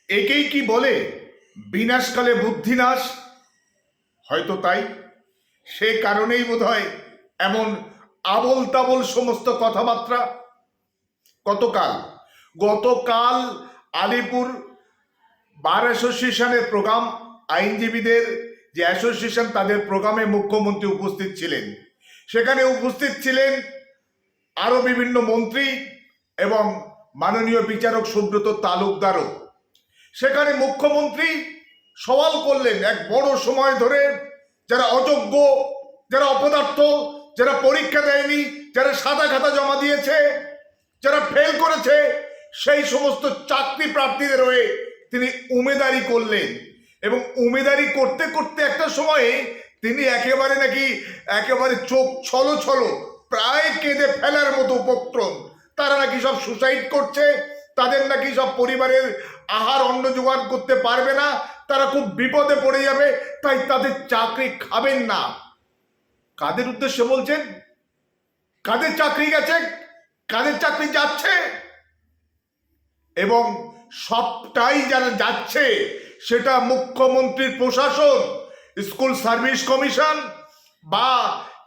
একেই কি বলে বিনাশকালে বুদ্ধিনাশ? হয়তো তাই, সে কারণেই বোধহয় এমন আবোল তাবোল সমস্ত কথাবার্তা। গতকাল আলিপুর বার অ্যাসোসিয়েশনের প্রোগ্রাম, আইনজীবীদের যে অ্যাসোসিয়েশন, তাদের প্রোগ্রামে মুখ্যমন্ত্রী উপস্থিত ছিলেন। সেখানে উপস্থিত ছিলেন আরো বিভিন্ন মন্ত্রী এবং মাননীয় বিচারক সুব্রত তালুকদারও। সেখানে মুখ্যমন্ত্রী সওয়াল করলেন এক বড় সময় ধরে যারা অযোগ্য, যারা অপদার্থ, যারা পরীক্ষা দেয়নি, যারা সাদা খাতা জমা দিয়েছে, যারা ফেল করেছে, সেই সমস্ত চাকরি প্রার্থীদের হয়ে তিনি উমেদারি করলেন। এবং উমেদারি করতে করতে একটা সময়ে তিনি একেবারে চোখ ছলো ছলো, প্রায় কেঁদে ফেলার মতো উপক্রম। তারা নাকি সব সুসাইড করছে, তাদের নাকি সব পরিবারের আহার অন্ন জোগাড় করতে পারবে না, তারা খুব বিপদে পড়ে যাবে, তাই তাদের চাকরি খাবেন না। কাদের উদ্দেশ্যে বলছেন? কাদের চাকরি গেছে, কাদের চাকরি যাচ্ছে? এবং সবটাই যারা যাচ্ছে সেটা মুখ্যমন্ত্রীর প্রশাসন, স্কুল সার্ভিস কমিশন বা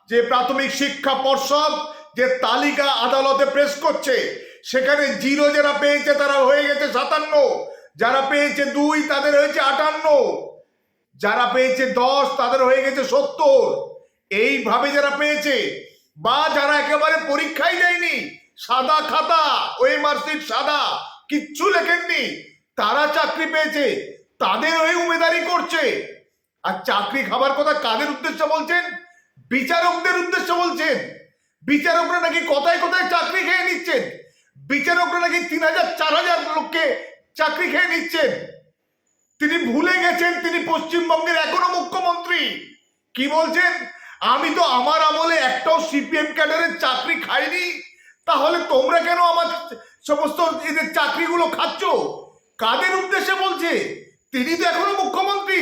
যে প্রাথমিক শিক্ষা পর্ষদ যে তালিকা আদালতে পেশ করছে, সেখানে জিরো যারা পেয়েছে তারা হয়ে গেছে 57, যারা পেয়েছে 2 তাদের হয়েছে 58, যারা পেয়েছে 10 তাদের হয়ে গেছে 70। এইভাবে যারা পেয়েছে বা যারা একেবারে পরীক্ষাই দেয়নি, সাদা খাতা, ওই মার্কশিট সাদা, কিচ্ছু লেখেননি, তারা চাকরি পেয়েছে, তাদের হয়ে উমেদারি করছে। আর চাকরি খাবার কথা কাদের উদ্দেশ্যে বলছেন? বিচারকদের উদ্দেশ্যে বলছেন। বিচারকরা নাকি কোথায় কোথায় চাকরি খেয়ে নিচ্ছেন, বিচারকরা নাকি 3000 4000 লোককে চাকরি খেয়ে নিচ্ছেন। তিনি ভুলে গেছেন তিনি পশ্চিমবঙ্গের এখনো মুখ্যমন্ত্রী। কি বলছেন? আমি তো আমার আমলে একটাও সিপিএম ক্যাডারের চাকরি খাইনি, তাহলে তোমরা কেন আমার সমস্ত এদের চাকরিগুলো খাচ্ছ? কাদের উদ্দেশ্যে বলছে? তিনি তো এখনো মুখ্যমন্ত্রী,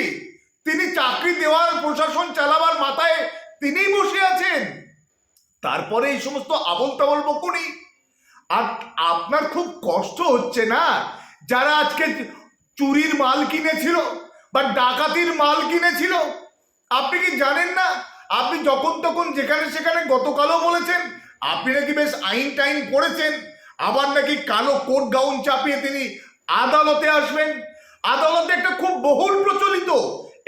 তিনি চাকরি দেওয়ার, প্রশাসন চালাবার মাথায় তিনিই বসে আছেন, তারপরে এই সমস্ত আবোল তাবোল বকুনি। আর আপনার খুব কষ্ট হচ্ছে না? যারা আজকে চুরির মাল কিনেছিল বা ডাকাতির মাল কিনেছিল, আপনি কি জানেন না? আপনি যখন তখন যেখানে সেখানে গতকালও বলেছেন আপনি নাকি বেশ আইন টাইন পড়েছেন, আবার নাকি কালো কোট গাউন চাপিয়ে তিনি আদালতে আসবেন। আদালতে একটা খুব বহুল প্রচলিত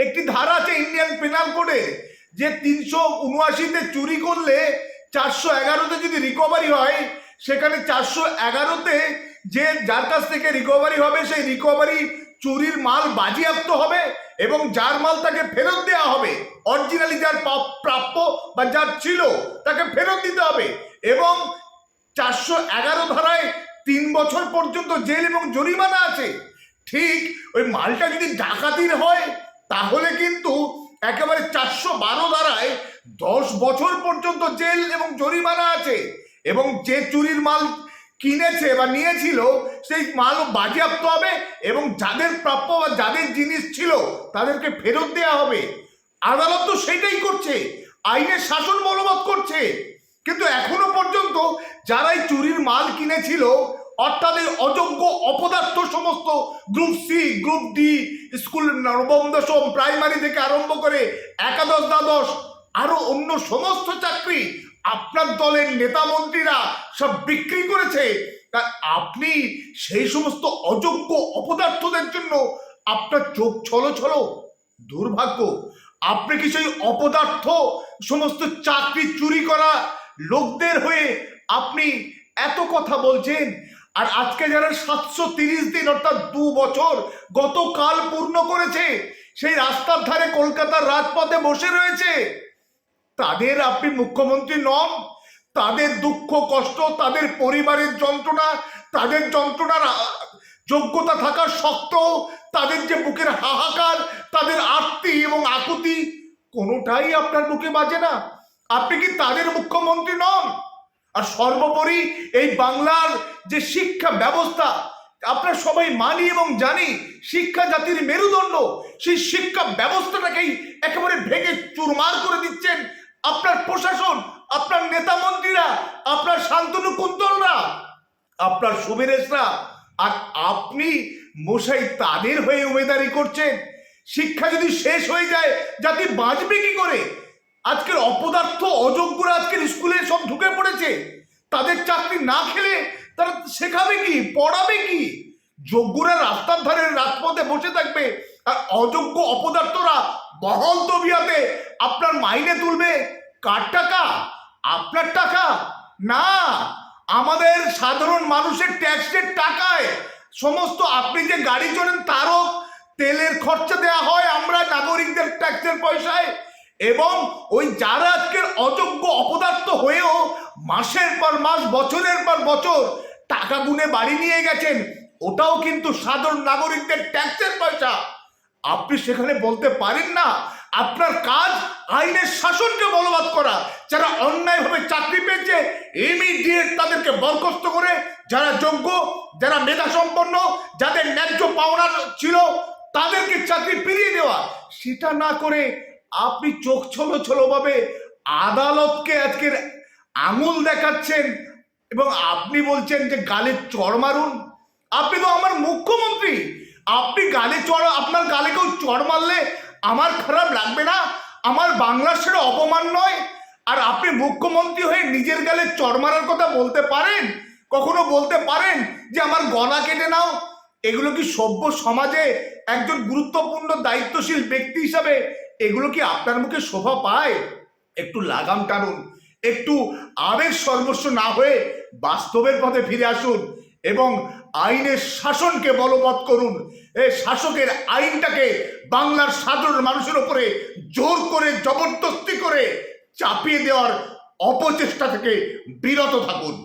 একটি ধারা আছে ইন্ডিয়ান পেনাল কোডে, যে 379-তে চুরি করলে 411-তে যদি রিকভারি হয়, সেখানে 411-তে যে যার কাছ থেকে রিকভারি হবে সেই রিকভারি চুরির মাল বাজেয়াপ্ত হবে এবং যার মাল তাকে ফেরত দেওয়া হবে, অরিজিনালি যার প্রাপ্য বা যার ছিল তাকে ফেরত দিতে হবে। এবং 411 ধারায় 3 বছর পর্যন্ত জেল এবং জরিমানা আছে। ঠিক ওই মালটা যদি ডাকাতির হয় তাহলে কিন্তু একেবারে 412 ধারায় 10 বছর পর্যন্ত জেল এবং জরিমানা আছে। এবং যে চুরির মাল কিনেছে বা নিয়েছিল সেই মালও বাজেয়াপ্ত হবে এবং যাদের প্রাপ্য বা যাদের জিনিস ছিল তাদেরকে ফেরত দেওয়া হবে। আদালত তো সেটাই করছে, আইনের শাসন বলবৎ করছে। কিন্তু এখনো পর্যন্ত যারাই চুরির মাল কিনেছিল, অর্থাৎ এই অযোগ্য অপদার্থ সমস্ত group C, group D, school নবম দশম প্রাইমারি থেকে আরম্ভ করে একাদশ দ্বাদশ আরো অন্য সমস্ত চাকরি আপনার দলের নেতা মন্ত্রীরা সব বিক্রি করেছে। তা আপনি সেই সমস্ত অযোগ্য অপদার্থদের জন্য আপনার চোখ ছলো ছলো। দুর্ভাগ্য, আপনি কি সেই অপদার্থ সমস্ত চাকরি চুরি করা লোকদের হয়ে আপনি এত কথা বলছেন? আর আজকে যারা 730 দিন অর্থাৎ 2 বছর গতকাল পূর্ণ করেছে, সেই রাস্তার ধারে কলকাতার রাজপথে বসে রয়েছে, তাদের আপনি মুখ্যমন্ত্রী নন? তাদের দুঃখ কষ্ট, তাদের পরিবারের যন্ত্রণা, তাদের যন্ত্রণার যোগ্যতা থাকা সত্ত্বেও তাদের যে বুকের হাহাকার, তাদের আর্তি এবং আকুতি, কোনোটাই আপনার মুখে বাজে না। আপনি কি তাদের মুখ্যমন্ত্রী নন? আর সর্বোপরি এই বাংলার যে শিক্ষা ব্যবস্থা, আমরা সবাই মানি এবং জানি শিক্ষা জাতির মেরুদণ্ড, সেই শিক্ষা ব্যবস্থাটাকেই একেবারে ভেঙে চুরমার করে দিচ্ছেন আপনার প্রশাসন, আপনার নেতা মন্ত্রীরা, আপনার শান্তনু কুন্তলরা, আপনার সুবীরেশরা। আর আপনি মশাই তাদের হয়ে উমেদারি করছেন। শিক্ষা যদি শেষ হয়ে যায় জাতি বাঁচবে কি করে? আজকের অপদার্থ অযোগ্যরা আজকের স্কুলে সব ঢুকে পড়েছে, তাদের চাকরি না খেলে তারা শেখাবে কি, পড়াবে কি? যোগ্যরা রাস্তার ধারে রাজপথে বসে থাকবে, আর অযোগ্য অপদার্থরা বহল তবিয়াতে আপনার মাইনে তুলবে। কার টাকা? আপনার টাকা না, আমাদের সাধারণ মানুষের ট্যাক্সের টাকায় সমস্ত। আপনি যে গাড়ি চড়েন তারও তেলের খরচা দেওয়া হয় আমরা নাগরিকদের ট্যাক্সের পয়সায়। এবং ওই যারা আজকের অযোগ্য অপদার্থ হয়েও মাসের পর মাস, বছরের পর বছর টাকা গুনে বাড়ি নিয়ে গেছেন, ওটাও কিন্তু সাধারণ নাগরিকদের ট্যাক্সের পয়সা। আপনি সেখানে বলতে পারেন না আপনার কাজ আইনের শাসনকে বলবৎ করা। যারা অন্যায়ভাবে চাকরি পেয়েছে ইমিডিয়েট তাদেরকে বরখাস্ত করে, যারা যোগ্য, যারা মেধা সম্পন্ন, যাদের ন্যায্য পাওনা ছিল তাদেরকে চাকরি ফিরিয়ে দেওয়া। সেটা না করে আপনি চোখ ছলো ভাবে আদালতকে আজকের আঙুল দেখাচ্ছেন এবং আপনি বলছেন যে গালে চড় মারুন। আপনি তো আমার মুখ্যমন্ত্রী, আপনি গালে চড়, আপনার গালে কেউ চড় মারলে আমার খারাপ লাগবে না? আমার বাংলার সেটা অপমান নয়? আর আপনি মুখ্যমন্ত্রী হয়ে নিজের গালে চড় মারার কথা বলতে পারেন? কখনো বলতে পারেন যে আমার গলা কেটে নাও? এগুলো কি সভ্য সমাজে একজন গুরুত্বপূর্ণ দায়িত্বশীল ব্যক্তি হিসাবে এগুলো কি আপনার মুখে শোভা পায়? একটু লাগাম টানুন, একটু আবেগ সর্বস্ব না হয়ে বাস্তবের পথে ফিরে আসুন এবং আইনের শাসনকে বলবৎ করুন। এই শাসকের আইনটাকে বাংলার সাধারণ মানুষের উপরে জোর করে, জবরদস্তি করে চাপিয়ে দেওয়ার অপচেষ্টা থেকে বিরত থাকুন।